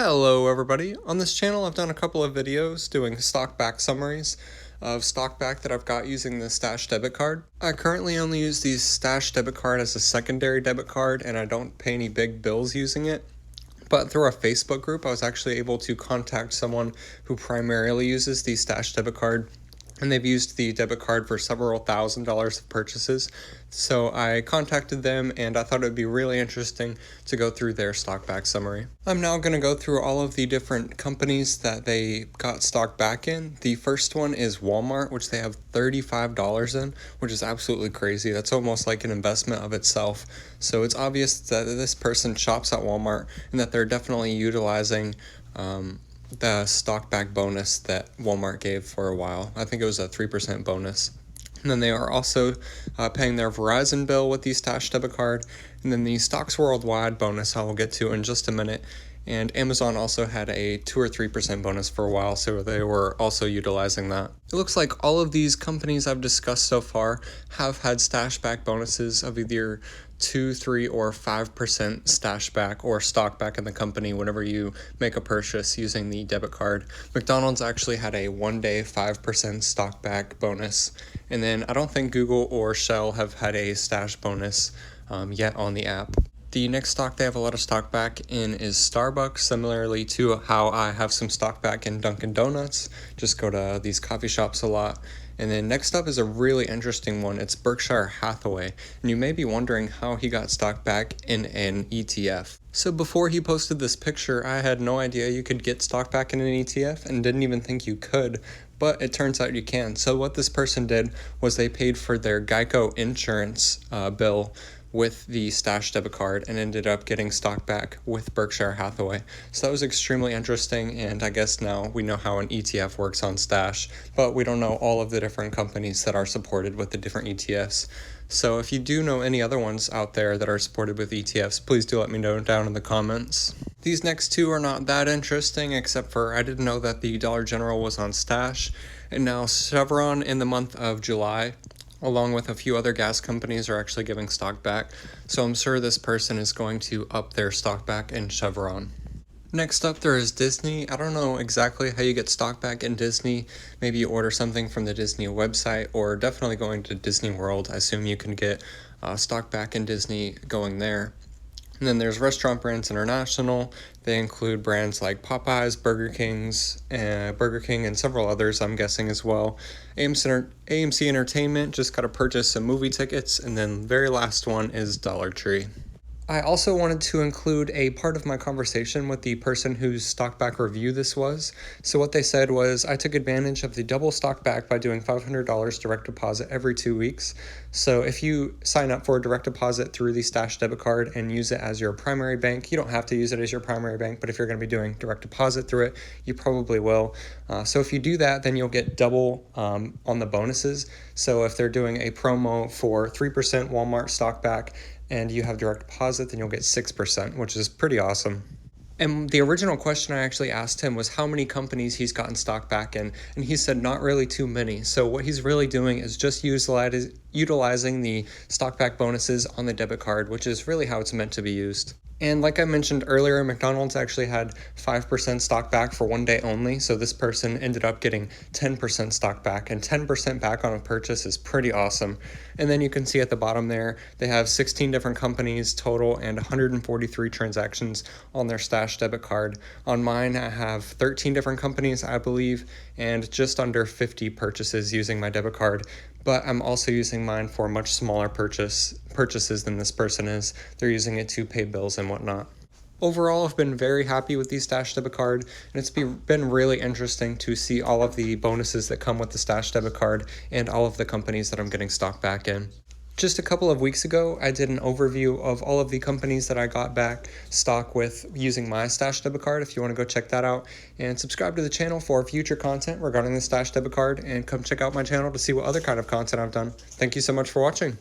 Hello everybody. On this channel I've done a couple of videos doing stock back summaries of stock back that I've got using the Stash debit card. I currently only use the Stash debit card as a secondary debit card and I don't pay any big bills using it. But through a Facebook group I was actually able to contact someone who primarily uses the Stash debit card, and they've used the debit card for several $1,000s of purchases. So I contacted them and I thought it would be really interesting to go through their stock back summary. I'm now going to go through all of the different companies that they got stock back in. The first one is Walmart, which they have $35 in, which is absolutely crazy. That's almost like an investment of itself. So it's obvious that this person shops at Walmart and that they're definitely utilizing the stock back bonus that Walmart gave for a while. I think it was a 3% bonus. And then they are also paying their Verizon bill with the Stash debit card. And then the Stocks Worldwide bonus I will get to in just a minute. And Amazon also had a 2 or 3% bonus for a while, so they were also utilizing that. It looks like all of these companies I've discussed so far have had stash back bonuses of either 2, 3, or 5% stash back or stock back in the company whenever you make a purchase using the debit card. McDonald's actually had a 1-day 5% stock back bonus. And then I don't think Google or Shell have had a stash bonus yet on the app. The next stock they have a lot of stock back in is Starbucks, similarly to how I have some stock back in Dunkin' Donuts. Just go to these coffee shops a lot. And then next up is a really interesting one. It's Berkshire Hathaway. And you may be wondering how he got stock back in an ETF. So before he posted this picture, I had no idea you could get stock back in an ETF and didn't even think you could. But it turns out you can. So what this person did was they paid for their Geico insurance bill with the Stash debit card and ended up getting stock back with Berkshire Hathaway. So that was extremely interesting, and I guess now we know how an ETF works on Stash, but we don't know all of the different companies that are supported with the different ETFs. So if you do know any other ones out there that are supported with ETFs, please do let me know down in the comments. These next two are not that interesting, except for I didn't know that the Dollar General was on Stash, and now Chevron in the month of July, along with a few other gas companies, are actually giving stock back. So I'm sure this person is going to up their stock back in Chevron. Next up, there is Disney. I don't know exactly how you get stock back in Disney. Maybe you order something from the Disney website, or definitely going to Disney World. I assume you can get stock back in Disney going there. And then there's Restaurant Brands International. They include brands like Popeyes, Burger King, and several others, I'm guessing, as well. AMC Entertainment, just got to purchase some movie tickets. And then very last one is Dollar Tree. I also wanted to include a part of my conversation with the person whose stock back review this was. So what they said was, I took advantage of the double stock back by doing $500 direct deposit every 2 weeks. So if you sign up for a direct deposit through the Stash debit card and use it as your primary bank, you don't have to use it as your primary bank, but if you're going to be doing direct deposit through it, you probably will. So if you do that, then you'll get double on the bonuses. So if they're doing a promo for 3% Walmart stock back, and you have direct deposit, then you'll get 6%, which is pretty awesome. And the original question I actually asked him was how many companies he's gotten stock back in, and he said not really too many. So what he's really doing is just utilizing the stock back bonuses on the debit card, which is really how it's meant to be used. And like I mentioned earlier, McDonald's actually had 5% stock back for 1 day only, so this person ended up getting 10% stock back, and 10% back on a purchase is pretty awesome. And then you can see at the bottom there, they have 16 different companies total and 143 transactions on their Stash debit card. On mine, I have 13 different companies, I believe, and just under 50 purchases using my debit card. But I'm also using mine for much smaller purchases than this person is. They're using it to pay bills and whatnot. Overall, I've been very happy with the Stash debit card, and it's been really interesting to see all of the bonuses that come with the Stash debit card and all of the companies that I'm getting stock back in. Just a couple of weeks ago, I did an overview of all of the companies that I got back stock with using my Stash debit card, if you want to go check that out. And subscribe to the channel for future content regarding the Stash debit card, and come check out my channel to see what other kind of content I've done. Thank you so much for watching.